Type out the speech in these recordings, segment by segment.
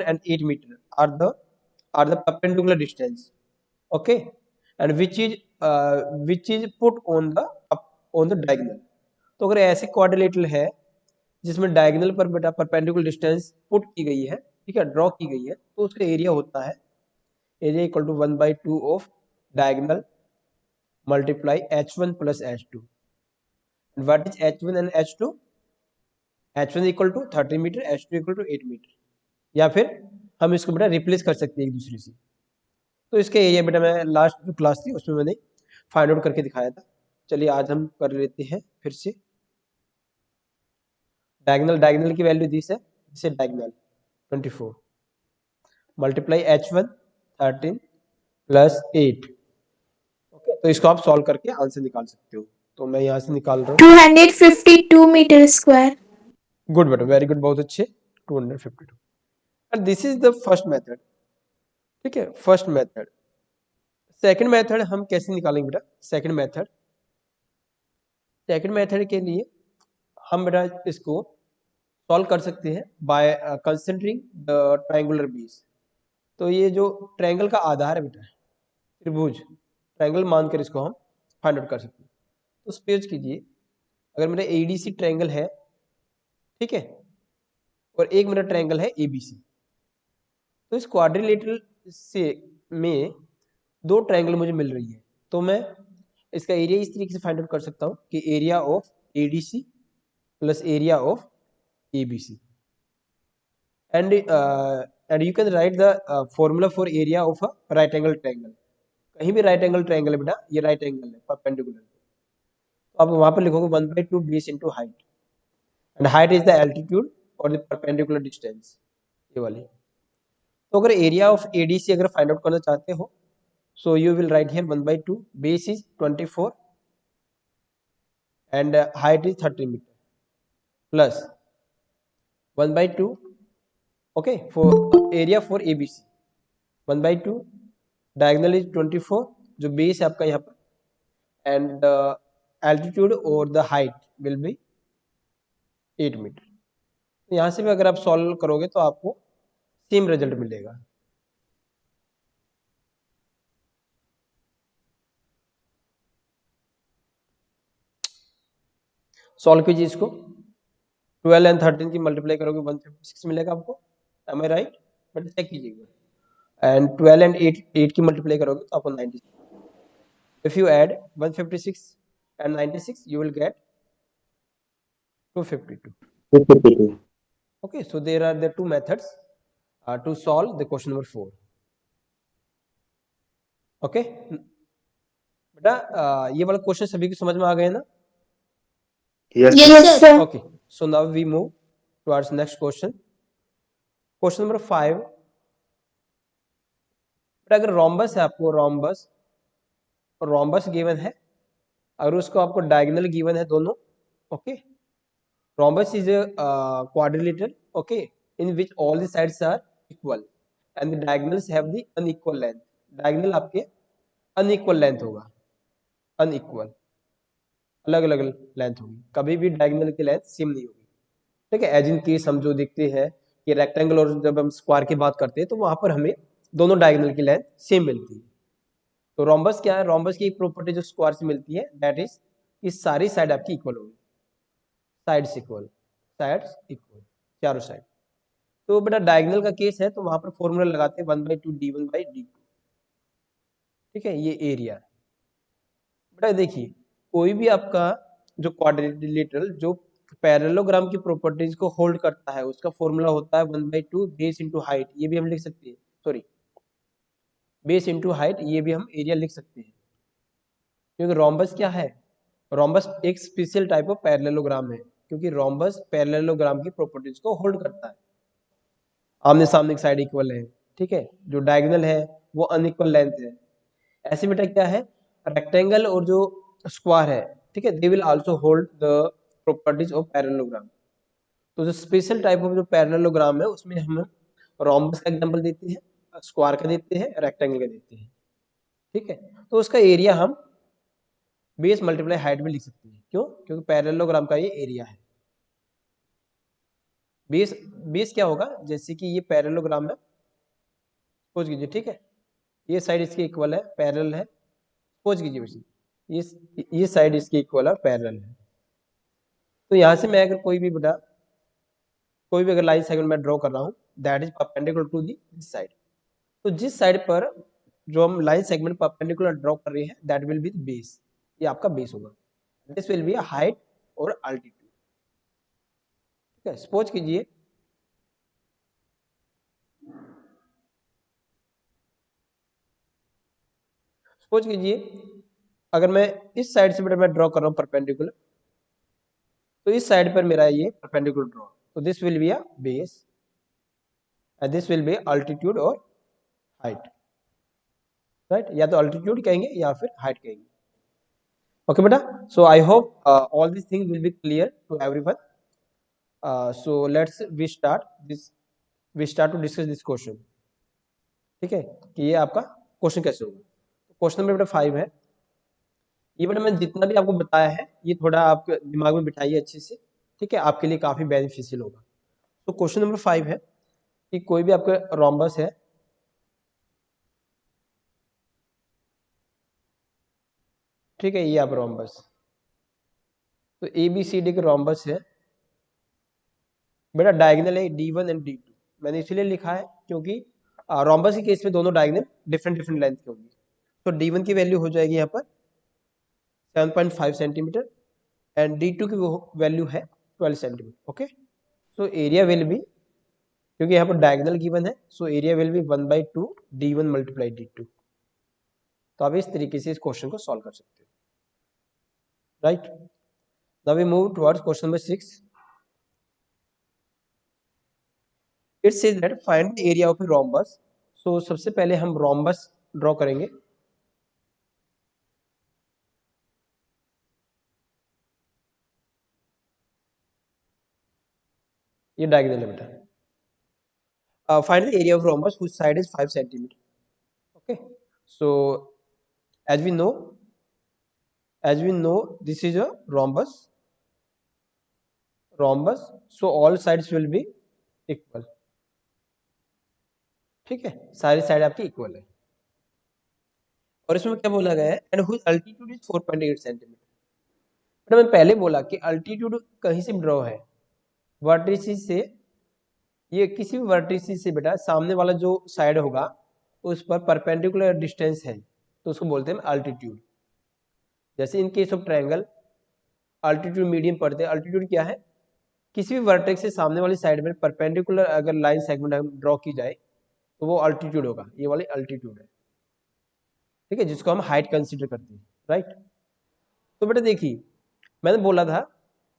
and 8 meter are the perpendicular distance, okay, and which is put on the diagonal. तो अगर ऐसे quadrilateral है जिसमें डायगोनल पर बेटा परपेंडिकुलर डिस्टेंस पुट की गई है, ठीक है, ड्रॉ की गई है, तो उसका एरिया होता है area equal to 1/2 of diagonal multiply h1 plus h2. What is h1 and h2? h1 equal to 30 metre, h2 equal to 8 metre, या फिर हम इसको बेटा रिप्लेस कर सकते हैं एक दूसरे से। तो इसका एरिया बेटा मैं लास्ट जो क्लास थी उसमें मैंने फाइंड आउट करके दिखाया था। चलिए आज हम कर लेते हैं फिर से। डायगोनल की वैल्यू दिस है, जिसे diagonal 24 multiply h1 13 plus 8, okay. तो इसको आप सॉल्व करके आंसर निकाल सकते हो। तो मैं यहाँ से निकाल रहा हूँ 252 मीटर स्क्वायर। गुड बेटा, वेरी गुड, बहुत अच्छे, 252। And this is the first method, ठीक है, फर्स्ट मेथड। सेकंड मेथड हम कैसे निकालेंगे बेटा? सेकंड मेथड के लिए हम बेटा इसको सॉल्व कर सकते हैं by considering the triangular base. तो ये जो ट्रायंगल का आधार है बेटा, त्रिभुज, ट्रायंगल मानकर इसको हम फाइंड आउट कर सकते हैं। तो सपोज कीजिए अगर मेरा एडीसी ट्रायंगल है, ठीक है, और एक मेरा ट्रायंगल है एबीसी, तो इस क्वाड्रिलेटरल से में दो ट्रायंगल मुझे मिल रही है, तो मैं इसका एरिया इस तरीके से फाइंड आउट कर सकता हूँ कि area of ADC plus area of ABC, and you can write the formula for area of a right angle triangle. कहीं भी राइट एंगल ट्रायंगल है बेटा, ये राइट एंगल है परपेंडिकुलर, तो आप वहां पर लिखोगे 1/2 base into height, and height is the altitude और द परपेंडिकुलर डिस्टेंस, ये वाली। तो अगर एरिया ऑफ एडीसी अगर फाइंड आउट करना चाहते हो, so you will write here 1/2, base is 24 and height is 30 meter plus 1/2, okay, for area for ABC 1/2, diagonal is 24, जो बेस है आपका यहाँ पर, एंड एल्टीट्यूड और the height will be 8 metre. तो यहाँ से भी अगर आप सॉल्व करोगे तो आपको सेम रिजल्ट मिलेगा। सॉल्व कीजिए इसको, 12 एंड 13 की मल्टीप्लाई करोगे 156 मिलेगा आपको, am I right? But check कीजिएगा। एंड 12 एंड 8 की मल्टीप्लाई करोगे तो आपको 96। If you add 156 and 96 you will get 252. 252. Okay, so there are the two methods to solve the question number 4. Okay, बेटा ये वाला क्वेश्चन सभी को समझ में आ गए ना? Yes, Yes, sir. Okay, so now we move towards next question. Question number 5. बेटा अगर रोम्बस है, आपको रोम्बस गिवन है, अगर उसको आपको डायगोनल गिवन है दोनों, okay, rhombus is a quadrilateral, okay, in which all the sides are equal and the diagonals have the unequal length. diagonal आपके unequal length होगा, unequal, अलग अलग लेंथ होगी, कभी भी डायगोनल की लेंथ सेम नहीं होगी, ठीक है। एज इन केस हम जो देखते हैं कि रेक्टेंगल और जब हम स्क्वायर की बात करते हैं तो वहां पर हमें दोनों डायगोनल की लेंथ सेम मिलती है। तो रोम्बस क्या है? रोम्बस की एक प्रॉपर्टी जो स्क्वायर से मिलती है, दैट इज कि सारी साइड आपकी इक्वल होगी, साइड्स इक्वल, चारों साइड। तो बेटा डायगोनल का केस है तो वहां पर फॉर्मूला लगाते हैं 1/2 d1/d2, ठीक है, ये एरिया। बेटा देखिए कोई भी आपका जो क्वाड्रिलेटरल जो पैरेललोग्राम की प्रॉपर्टीज को होल्ड करता है उसका फॉर्मूला होता है 1/2 बेस इंटू हाइट, ये भी हम लिख सकते हैं, सॉरी बेस इंटू हाइट, ये भी हम एरिया लिख सकते हैं, क्योंकि रोम्बस क्या है? रोम्बस एक स्पेशल टाइप ऑफ पैरेललोग्राम है, क्योंकि रोम्बस पैरेललोग्राम की प्रॉपर्टीज को होल्ड करता है। आमने सामने की साइड इक्वल है, ठीक है, जो डायगोनल है वो अनइक्वल लेंथ है। ऐसे बेटा क्या है, रेक्टेंगल और जो स्क्वायर है, ठीक है, they will also hold the properties of parallelogram. तो जो स्पेशल टाइप ऑफ जो पैरेललोग्राम है उसमें हम रोम्बस का एग्जांपल देते हैं, स्क्वायर का देते हैं, रेक्टेंगल का देते हैं, ठीक है। तो उसका एरिया हम बेस मल्टीप्लाई हाइट में लिख सकते हैं, क्यों? क्योंकि पैरेललोग्राम का ये एरिया है। बेस बेस क्या होगा, जैसे कि ये पैरेललोग्राम है, सपोज कीजिए, ठीक है, ये साइड इसके इक्वल है, पैरेलल है, सपोज कीजिए वैसे ये साइड इसके इक्वल है, पैरेलल है। तो यहाँ से मैं अगर कोई भी अगर लाइन सेगमेंट मैं ड्रॉ कर रहा हूँ, that is perpendicular to the this side. तो जिस साइड पर जो हम लाइन सेगमेंट परपेंडिकुलर ड्रॉ कर रहे हैं, दैट विल बी बेस, ये आपका बेस होगा। दिस विल बी हाइट और अल्टीट्यूड, ठीक है। सपोज कीजिए अगर मैं इस साइड से बेटा मैं ड्रॉ कर रहा हूँ परपेंडिकुलर, तो इस साइड पर मेरा ये परपेंडिकुलर ड्रॉ, तो this will be a base and this will be altitude और हाइट, राइट, या तो अल्टीट्यूड कहेंगे या फिर हाइट कहेंगे। ओके बेटा, so I hope all this thing will be clear to everyone. So let's we start to discuss this question, ठीक है, कि ये आपका क्वेश्चन कैसे होगा। क्वेश्चन नंबर बेटा 5 है। ये बेटा मैंने जितना भी आपको बताया है ये थोड़ा आप दिमाग में बिठाइए अच्छे से, ठीक है, आपके लिए काफी बेनिफिशियल होगा। तो क्वेश्चन नंबर 5 है कि कोई भी आपका रोम्बस है, ठीक है, ये आप रोम्बस, तो ए बी सी डी के रोम्बस है बेटा, डायगोनल है D1 एंड D2। मैंने इसलिए लिखा है क्योंकि रोम्बस के केस में दोनों डायगोनल डिफरेंट डिफरेंट लेंथ के होंगे। तो D1 की वैल्यू हो जाएगी यहाँ पर 7.5 सेंटीमीटर एंड D2 की वैल्यू है 12 centimetre. Okay, so area will be, क्योंकि यहाँ पर डायगोनल गिवन है, so area will be 1/2 D1 multiply D2। तो आप इस तरीके से इस क्वेश्चन को सॉल्व कर सकते हो, right. Now we move towards question number 6। It says that find the area of a rhombus. सो सबसे पहले हम रोम्बस ड्रॉ करेंगे। ये डायगोनल है बेटा। Find the area of rhombus which side is 5 centimetre. Okay, so as we know as we know this is a rhombus, so all sides will be equal, ठीक है, सारी साइड आपकी equal है। और इसमें क्या बोला गया है, and whose altitude is 4.8 centimetre. तो मैं पहले बोला कि अल्टीट्यूड कहीं से ड्रॉ है, वर्टिसिस से, ये किसी भी वर्टिसिस से बेटा सामने वाला जो साइड होगा उस पर परपेंडिकुलर डिस्टेंस है, तो उसको बोलते हैं अल्टीट्यूड। जैसे in case of triangle altitude medium पढ़ते हैं। अल्टीट्यूड क्या है, किसी भी वर्टेक्स से सामने वाली साइड में परपेंडिकुलर अगर लाइन सेगमेंट ड्रॉ की जाए तो वो अल्टीट्यूड होगा, ये वाली अल्टीट्यूड है, ठीक है, जिसको हम हाइट कंसीडर करते हैं, राइट। तो बेटा देखिए मैंने बोला था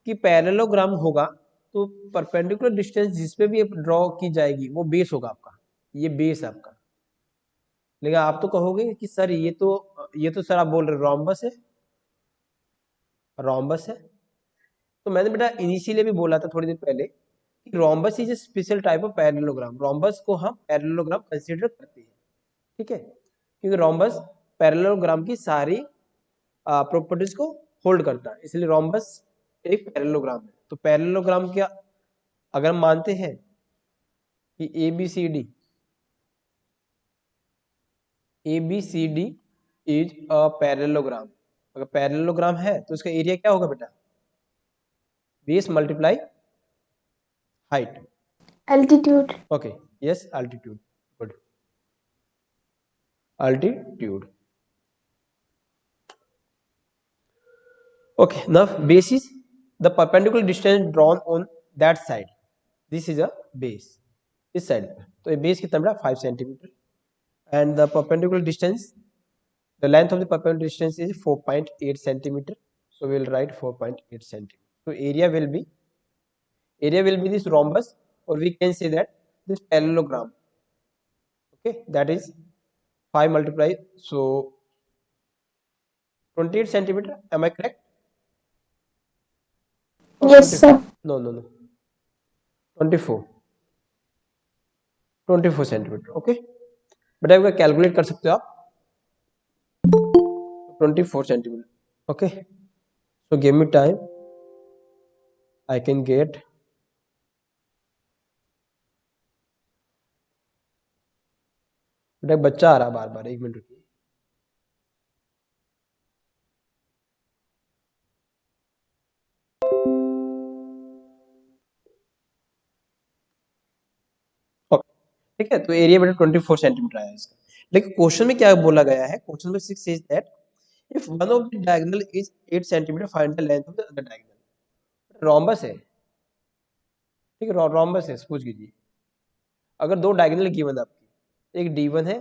कि पैरेललोग्राम होगा तो परपेंडिकुलर डिस्टेंस जिसपे भी ड्रॉ की जाएगी वो बेस होगा आपका, ये बेस है आपका। लेकिन आप तो कहोगे कि सर ये तो सर आप बोल रहे रोम्बस है। तो मैंने बेटा इनिशियली भी बोला था थोड़ी देर पहले कि rhombus is a special type of parallelogram. Rhombus को हम पैरेललोग्राम कंसीडर करते हैं, ठीक है, क्योंकि रोम्बस पैरेललोग्राम की सारी प्रॉपर्टीज को होल्ड करता है, इसलिए रोम्बस एक पैरेललोग्राम है। तो पैरेललोग्राम क्या, अगर हम मानते हैं कि ABCD इज अ पैरेललोग्राम, अगर पैरेललोग्राम है तो इसका एरिया क्या होगा बेटा, base multiply height. altitude, okay, yes, altitude, good, altitude. Okay, now base is the perpendicular distance drawn on that side. This is a base, इस साइड पे। तो ये बेस कितना बेटा 5 centimetre and the perpendicular distance, the length of the perpendicular distance is 4.8 centimetre, so we will write 4.8 centimeter. So area will be this rhombus, or we can say that this parallelogram, okay, that is 5 multiply, so 28 centimeter, am I correct? Or yes 24? sir, No, 24 centimetre. Okay बेटा, एक बार calculate कर सकते हो आप, 24 centimetre. Okay, so give me time, I can get बेटा एक बच्चा आ रहा है बार बार, 1 मिनट रुकिए। ठीक है, तो एरिया बेटा 24 सेंटीमीटर आया इसका। लेकिन क्वेश्चन में क्या बोला गया है, क्वेश्चन में 6 says that if one of the diagonal is 8 centimetre find the length of the other diagonal. Rhombus है, ठीक है, रोम्बस है, सपोज कीजिए अगर दो डायगोनल गिवन है आपकी, एक D1 है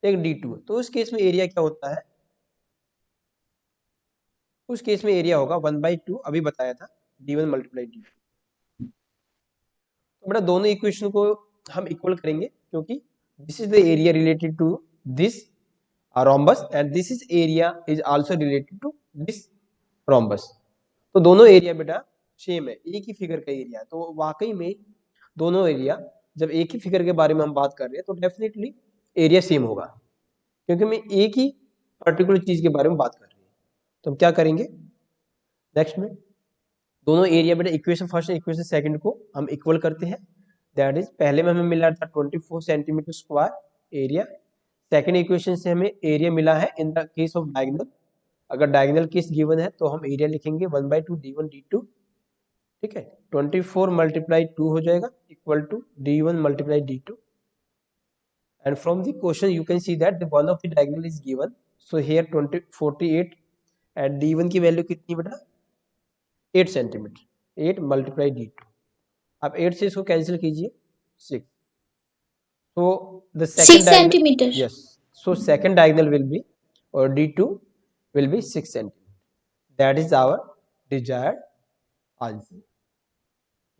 एक D2, तो उस केस में एरिया क्या होता है, उस केस में एरिया होगा 1/2, अभी बताया था, D1 मल्टीप्लाई D2। तो बेटा दोनों इक्वेशन को हम इक्वल करेंगे, क्योंकि this is the area related to this rhombus and this is area is also related to this rhombus। तो दोनों एरिया बेटा सेम है, एक ही फिगर का एरिया है। तो वाकई में दोनों एरिया, जब एक ही फिगर के बारे में हम बात कर रहे हैं तो डेफिनेटली एरिया सेम होगा, क्योंकि मैं एक ही पर्टिकुलर चीज के बारे में बात कर रहे हैं। तो हम क्या करेंगे नेक्स्ट में, दोनों एरिया बेटा इक्वेशन फर्स्ट इक्वेशन सेकंड को हम इक्वल करते हैं। दैट इज पहले में हमें मिला था 24 centimetre square area, second equation से हमें एरिया मिला है in the case of diagonal. अगर डायगोनल केस गिवन है तो हम एरिया लिखेंगे 1/2 D1 D2। ठीक है, 24 मल्टीप्लाई 2 हो जाएगा equal to D1 multiply D2। and from the question you can see that the one of the diagonal is given, so here 48 and D1 की value कितनी बेटा 8 सेंटीमीटर, 8 मल्टीप्लाई D2। आप 8 से इसको कैंसिल कीजिए 6, so the 6 second diagonal, centimeter. yes, so second diagonal will be or D2 will be 6 centimeter। that is our desired answer,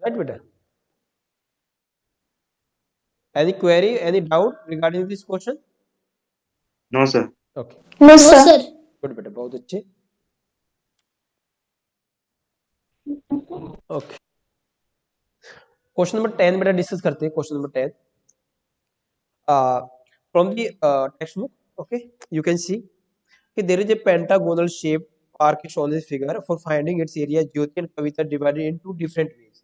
right beta? Any query, any doubt regarding this question? No, sir. Okay, No, No, sir. sir. good बेटा, बहुत अच्छे। Okay, question number 10 बेटा discuss करते हैं। Question number 10 from the text book, okay, you can see कि there is a pentagonal shape arc shown in this figure for finding its area Jyoti and Kavita divided in two different ways।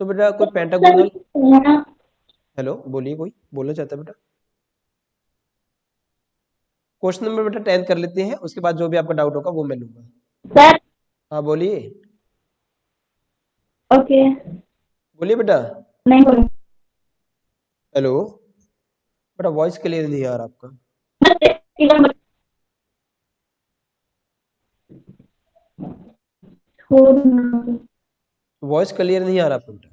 तो बेटा कोई pentagonal, hello बोलिए, कोई बोलना चाहता है बेटा? क्वेश्चन नंबर बेटा 10 कर लेते हैं, उसके बाद जो भी आपका डाउट होगा वो मैं लूंगा। Sir. हाँ बोलिए, Okay. बोलिए बेटा। नहीं बोलो। हेलो बेटा, वॉइस क्लियर नहीं आ रहा आपका। वॉइस क्लियर नहीं आ रहा आपका बेटा,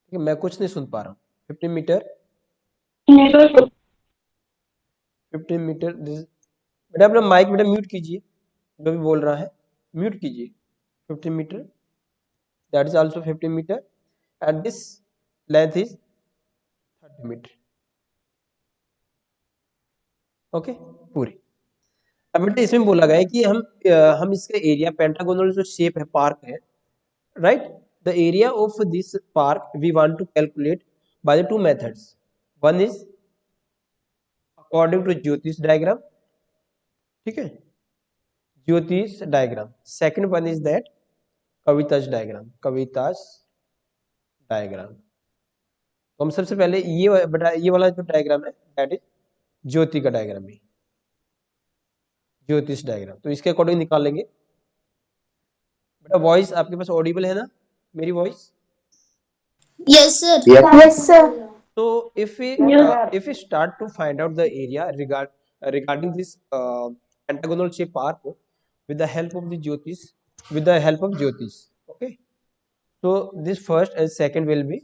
ठीक है, मैं कुछ नहीं सुन पा रहा हूँ। 15 मीटर 15 मीटर बेटा अपना माइक बेटा म्यूट कीजिए, जो भी बोल रहा है म्यूट कीजिए। 15 metre, that is also 15 metre and this length is 30 metre. Okay पूरी। अब बेटा इसमें बोला गया है कि हम इसका एरिया, पेंटागोनल जो शेप है पार्क है, right, the area of this park we want to calculate by the two methods. One is according to Jyotish diagram, ठीक है, Jyotish diagram. Second one is that Kavita's diagram, Kavita's diagram. तो हम सबसे पहले ये बेटा ये वाला जो डायग्राम है दैट इज ज्योति का डायग्राम है, ज्योतिष डायग्राम। तो इसके अकॉर्डिंग निकाल लेंगे। बेटा वॉइस आपके पास ऑडिबल है ना, मेरी voice? Yes, sir. Yes. Yes, sir. So if we start to find out the area regarding this pentagonal shape arc with the help of the Jyotish, with the help of Jyotish, okay, so this first and second will be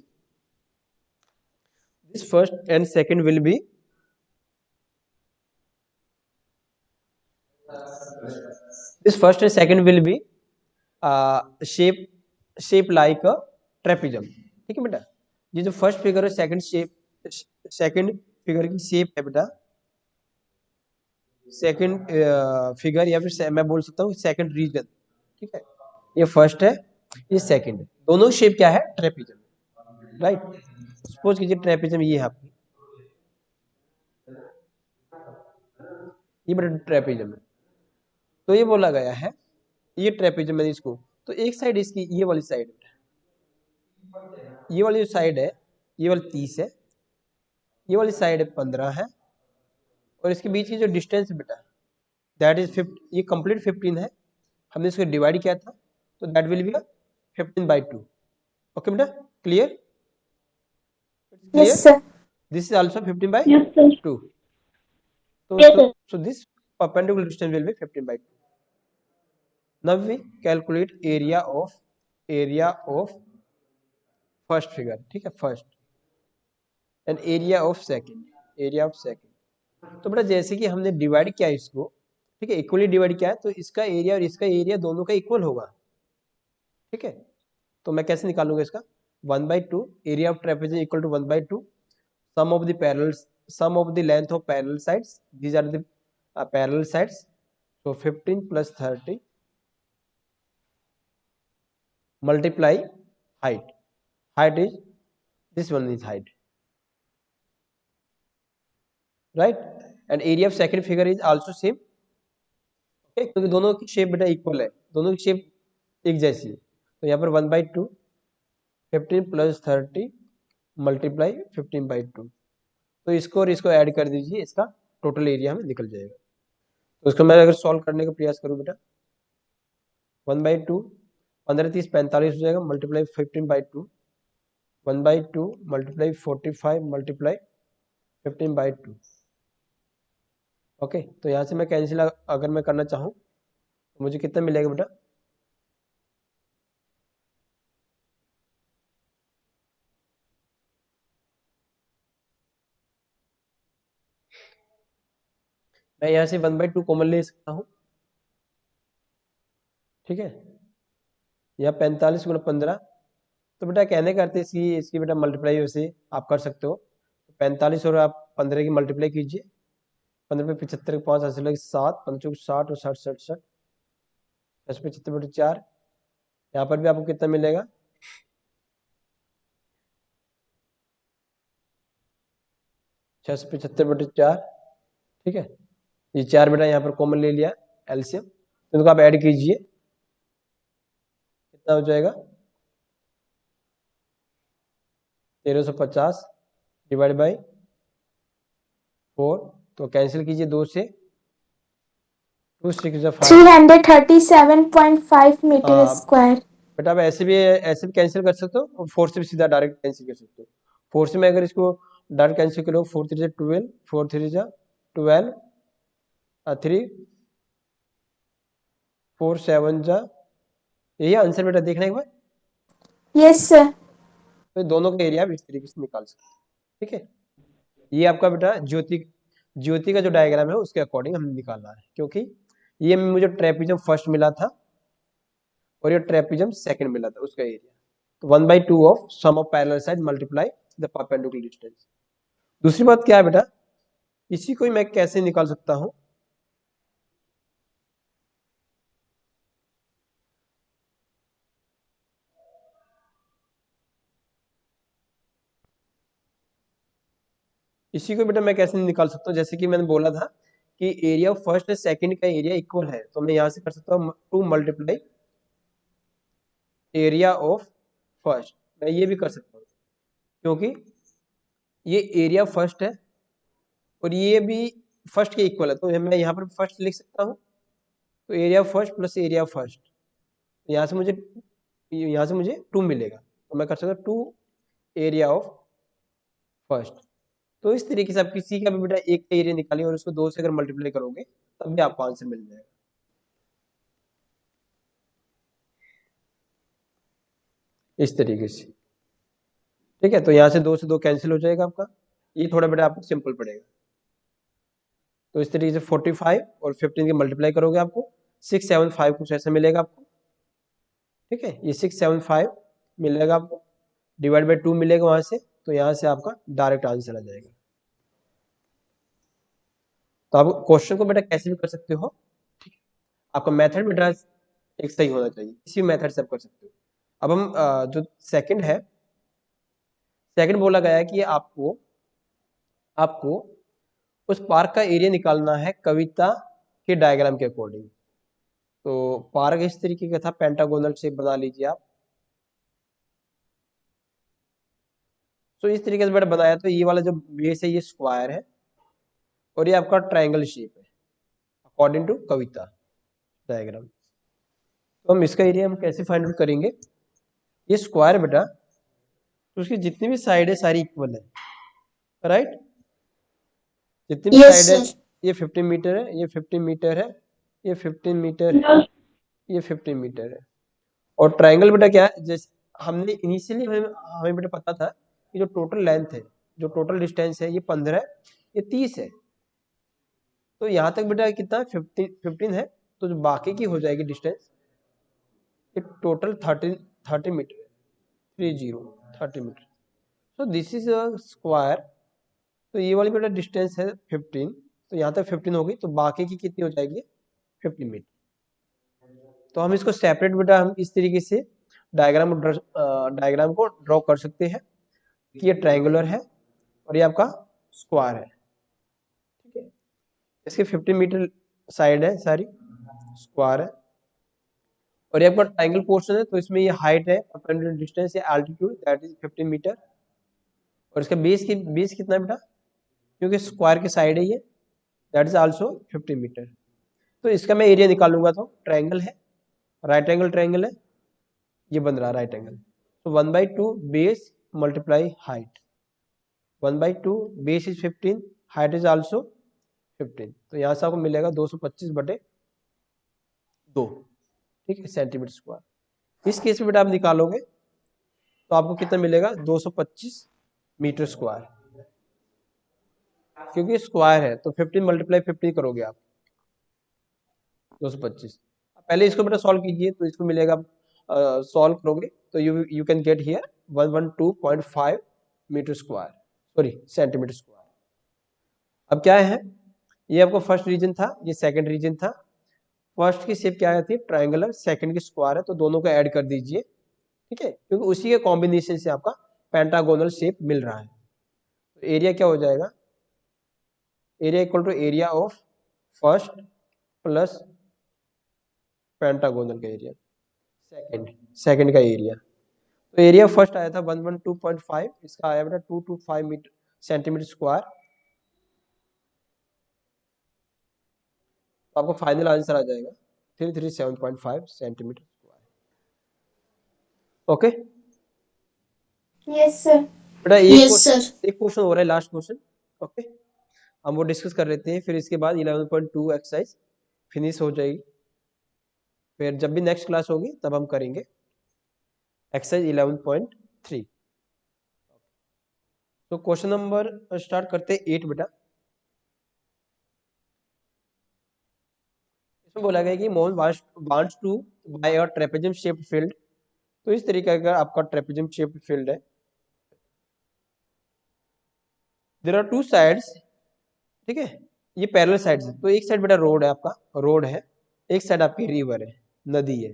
this first and second will be shape like a trapezium, ठीक है बेटा। ये जो first figure है second figure की shape है बेटा, second figure या फिर मैं बोल सकता हूँ सेकंड रीजन, ठीक है। ये फर्स्ट है, ये सेकंड है, दोनों शेप क्या है ट्रेपेजियम, राइट। सपोज कीजिए ट्रेपेजियम ये है आपकी, ये बेटा ट्रेपेजियम है। तो ये बोला गया है ये ट्रेपेजियम है इसको, तो एक साइड इसकी ये वाली साइड, ये वाली जो साइड है ये वाली 30 है, ये वाली साइड 15 है और इसके बीच की जो डिस्टेंस बेटा दैट इज 50, ये कंप्लीट 15 है, हमने इसको डिवाइड किया था तो दैट विल बी 15/2। ओके बेटा, clear? Yes, clear? sir. This is also 15/2। Yes, sir. So Yes, so, sir. so this perpendicular distance will be 15/2. Now we calculate area of first figure, ठीक है, first and area of second। तो बेटा जैसे कि हमने divide किया इसको, ठीक है, इक्वली डिवाइड किया है तो इसका एरिया और इसका एरिया दोनों का इक्वल होगा, ठीक है। तो मैं कैसे निकालूंगा इसका, 1/2 area of trapezoidal equal to 1/2 sum of the parallel sum of the length of parallel sides, these are the parallel sides, so 15 plus 30 multiply height is this one is height, right? and area of second figure is also same, okay, क्योंकि दोनों की shape बेटा equal है, दोनों की shape एक जैसी है, तो यहाँ पर 1/2 15 plus 30 multiply 15/2, तो इसको और इसको ऐड कर दीजिए, इसका टोटल एरिया हमें निकल जाएगा। तो इसको मैं अगर सॉल्व करने का प्रयास करूँ बेटा, 1/2 15 30 45 हो जाएगा, मल्टीप्लाई 15/2 1/2 मल्टीप्लाई 45 मल्टीप्लाई 15/2। ओके, तो यहाँ से मैं कैंसिल अगर मैं करना चाहूँ तो मुझे कितना मिलेगा बेटा, मैं यहाँ से 1/2 कॉमन ले सकता हूँ, ठीक है, या 45 गुणा 15, तो बेटा कहने करते इसकी बेटा मल्टीप्लाई वैसे आप कर सकते हो, 45 और आप 15 की मल्टीप्लाई कीजिए, 15 पे 75 5 हासिल लगे 7 5 60 और 60 67 10 पे 76/4, यहाँ पर भी आपको कितना मिलेगा 675/4, ठीक है। ये 4 बेटा यहाँ पर कॉमन ले लिया एलसीएम, तो इनको आप ऐड कीजिए, कितना हो जाएगा 1350 डिवाइड बाई 4, तो कैंसिल कीजिए 2 से, 2 6 5, 337.5 meter हाँ square. बेटा आप ऐसे भी कैंसिल कर सकते हो और 4 से भी सीधा डायरेक्ट कैंसिल कर सकते हो। 4 से मैं अगर इसको डायरेक्ट कैंसिल करो, 4 3 12 4 3 12 3 4 7 यही आंसर बेटा, देखना एक बार। Yes, sir. तो दोनों का एरिया आप इस तरीके से निकाल सकते हैं, ठीक है। ये आपका बेटा ज्योति का जो डायग्राम है उसके अकॉर्डिंग हमने निकालना है, क्योंकि ये मुझे ट्रेपिजम फर्स्ट मिला था और ये ट्रेपिजम सेकंड मिला था, उसका एरिया तो 1/2 of sum of parallel side multiply the perpendicular distance. दूसरी बात क्या है बेटा, इसी को मैं कैसे निकाल सकता हूं, इसी को बेटा मैं कैसे निकाल सकता हूँ, जैसे कि मैंने बोला था कि एरिया ऑफ फर्स्ट और सेकंड का एरिया इक्वल है, तो मैं यहां से कर सकता हूँ 2 मल्टीप्लाई एरिया ऑफ फर्स्ट, मैं ये भी कर सकता हूँ क्योंकि ये एरिया फर्स्ट है और ये भी फर्स्ट के इक्वल है, तो मैं यहाँ पर फर्स्ट लिख सकता हूँ, तो area first plus area first, यहाँ से मुझे 2 मिलेगा, तो मैं कर सकता हूँ 2 एरिया ऑफ फर्स्ट। तो इस तरीके से आप किसी का भी बेटा एक का एरिया निकालिए और उसको 2 से अगर मल्टीप्लाई करोगे तब भी आपको आंसर मिल जाएगा, इस तरीके से, ठीक है। तो यहाँ से 2 से 2 कैंसिल हो जाएगा आपका, ये थोड़ा बेटा आपको सिंपल पड़ेगा। तो इस तरीके से 45 और 15 की मल्टीप्लाई करोगे आपको 675 कुछ ऐसा मिलेगा आपको, ठीक है। ये 675 मिलेगा आपको, डिवाइड बाई 2 मिलेगा वहां से, तो यहाँ से आपका डायरेक्ट आंसर आ जाएगा। तो आप क्वेश्चन को बेटा कैसे भी कर सकते हो, ठीक है, आपका मेथड बेटा एक सही होना चाहिए, इसी मेथड से आप कर सकते हो। अब हम जो सेकंड बोला गया है कि आपको उस पार्क का एरिया निकालना है कविता के डायग्राम के अकॉर्डिंग। तो पार्क इस तरीके का था, पेंटागोनल शेप बना लीजिए आप, सो इस तरीके से बेटा बनाया, तो ये वाला जो बेस है ये स्क्वायर है और ये आपका ट्रायंगल शेप है अकॉर्डिंग टू कविता डायग्राम। तो हम इसका एरिया हम कैसे फाइंड आउट करेंगे? ये स्क्वायर बेटा, तो उसकी जितनी भी साइड है सारी इक्वल है, राइट? जितनी भी Yes, साइड है, sir. ये 15 मीटर है, ये 15 मीटर है, ये 15 मीटर है, ये 15 मीटर है। और ट्रायंगल बेटा क्या है, जैसे हमने इनिशियली हमें बेटा पता था कि जो टोटल लेंथ है, जो टोटल डिस्टेंस है ये 15 है, ये 30 है। तो यहाँ तक बेटा कितना 15 है, तो जो बाकी की हो जाएगी डिस्टेंस, ये टोटल 30 मीटर है, 30 मीटर। तो दिस इज अ स्क्वायर। तो ये वाली बेटा डिस्टेंस है 15, तो यहाँ तक 15 होगी, तो बाकी की कितनी हो जाएगी 50 मीटर। तो हम इसको सेपरेट बेटा हम इस तरीके से डायग्राम को ड्रॉ कर सकते हैं कि ये ट्रायंगुलर है और ये आपका स्क्वायर है, ठीक है। इसके 15 मीटर साइड है सारी, स्क्वायर है, और ये आपका ट्रायंगल पोर्शन है, तो इसमें ये हाइट है, परपेंडिकुलर डिस्टेंस है, एल्टीट्यूड दैट इज 15 मीटर, और इसका बेस कितना है बेटा, क्योंकि स्क्वायर की साइड है ये, दैट इज आल्सो 15 मीटर। तो इसका मैं एरिया निकालूंगा, तो ट्रायंगल है, राइट एंगल ट्रायंगल है, ये बन रहा है राइट एंगल। तो 1/2 base multiply height, 1/2 base is 15, height is also 15, तो यहाँ से आपको मिलेगा 225/2, ठीक है, सेंटीमीटर स्क्वायर। इस केस में बेटा आप निकालोगे तो आपको कितना मिलेगा 225 मीटर स्क्वायर, क्योंकि स्क्वायर है तो 15 × 15 करोगे आप 225। पहले इसको बेटा सॉल्व कीजिए, तो इसको मिलेगा, सॉल्व करोगे तो you can get here 112.5 metre square, sorry centimetre square. अब क्या है, ये आपको फर्स्ट रीजन था, ये सेकंड रीजन था। फर्स्ट की शेप क्या आती है ट्रायंगुलर, सेकंड की स्क्वायर है, तो दोनों को ऐड कर दीजिए, ठीक है, क्योंकि उसी के कॉम्बिनेशन से आपका पेंटागोनल शेप मिल रहा है। तो एरिया क्या हो जाएगा, area equal to area of first plus pentagonal का एरिया, सेकंड का एरिया। तो एरिया फर्स्ट आया था 112.5, इसका आया बेटा 225 मीटर सेंटीमीटर स्क्वायर। तो आपको फाइनल आंसर आ जाएगा 337.5 centimetre square. Okay Yes, sir. बेटा, Yes, sir. एक क्वेश्चन हो रहा है, लास्ट क्वेश्चन, ओके, हम वो डिस्कस कर लेते हैं, फिर इसके बाद 11.2 एक्सरसाइज फिनिश हो जाएगी, फिर जब भी नेक्स्ट क्लास होगी तब हम करेंगे एक्सरसाइज 11.3। तो क्वेश्चन नंबर स्टार्ट करते हैं 8 बेटा। इसमें बोला गया कि Mohan wants to buy a trapezium shaped field. तो इस तरीके का आपका ट्रेपेजियम शेप्ड फील्ड है, देयर आर टू साइड्स, ठीक है, ये पैरेलल साइड्स है। तो एक साइड बेटा रोड है, आपका रोड है, एक साइड आपकी रिवर है, नदी है।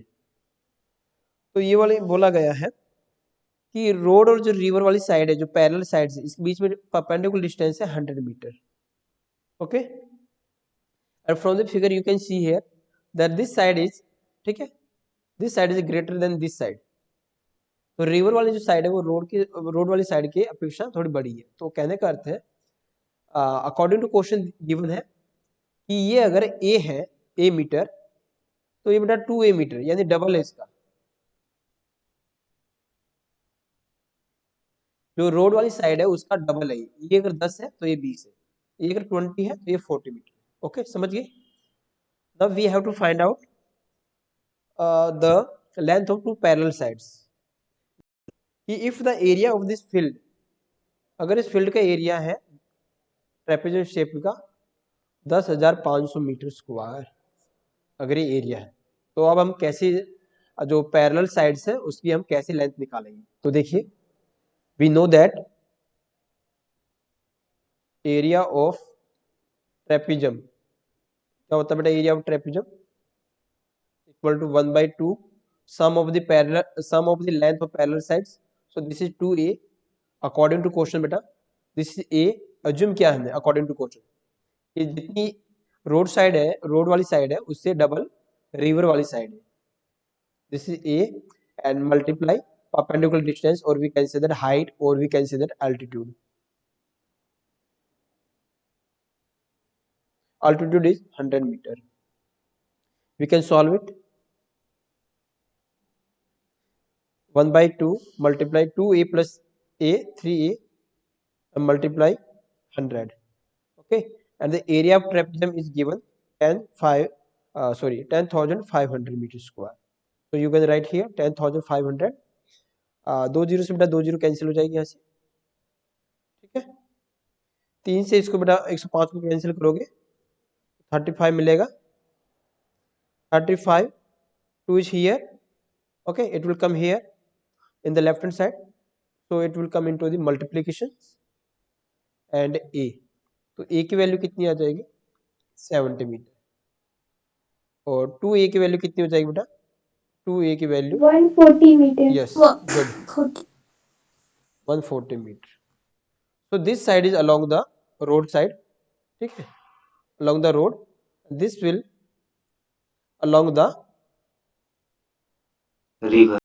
तो ये वाले बोला गया है कि रोड और जो रिवर वाली साइड है, जो पैरेलल साइड्स है, इसके बीच में परपेंडिकुलर डिस्टेंस है 100 metre, okay. And from the figure you can see here that this side is, ठीक है, this side is greater than this side. तो रिवर वाली जो साइड है वो रोड वाली साइड की अपेक्षा थोड़ी बड़ी है। तो कहने का अर्थ है, अकॉर्डिंग टू क्वेश्चन गिवन है कि ये अगर ए है, ए मीटर, तो ये बेटा 2a मीटर, यानी डबल है इसका। जो रोड वाली साइड है उसका डबल है, ये अगर 10 है तो ये 20 है, ये अगर 20 है तो ये 40 मीटर। ओके, समझ गए? Now we have to find out the length of two parallel sides, कि if the area of this field, अगर इस फील्ड का एरिया है ट्रेपेजॉइड शेप का 10,500 मीटर स्क्वायर, अगर ये एरिया है, तो अब हम कैसे जो पैरेलल साइड्स है उसकी हम कैसे लेंथ निकालेंगे? तो देखिए, we know that area of trapezium क्या होता है बेटा, area of trapezium equal to 1/2 sum of the length of parallel sides. So this is 2a according to question बेटा, दिस इज a। अज्यूम किया हमने अकॉर्डिंग टू क्वेश्चन, ये जितनी road side है, रोड वाली साइड है, उससे डबल रिवर वाली साइड है, this is a, and multiply perpendicular distance, or we can say that height, or we can say that altitude. Altitude is 100 meter. We can solve it. 1 by 2 multiply 2a plus a 3a and multiply 100. Okay, and the area of trapezium is given 10,500 meters square. So you can write here 10,500. 2 zero से बेटा 2 zero cancel हो जाएगी यहाँ से, ठीक है। 3 से इसको बेटा 105 को कैंसिल करोगे 35 मिलेगा। 35 2 is here, okay, it will come here in the left hand side, so it will come into the multiplication and a, तो a की वैल्यू कितनी आ जाएगी 70 मीटर, और 2a की वैल्यू कितनी हो जाएगी बेटा 2a की value 140 meter. Yes good 140 metre. So this side is along the road side, ठीक है, along the road. This will along the river.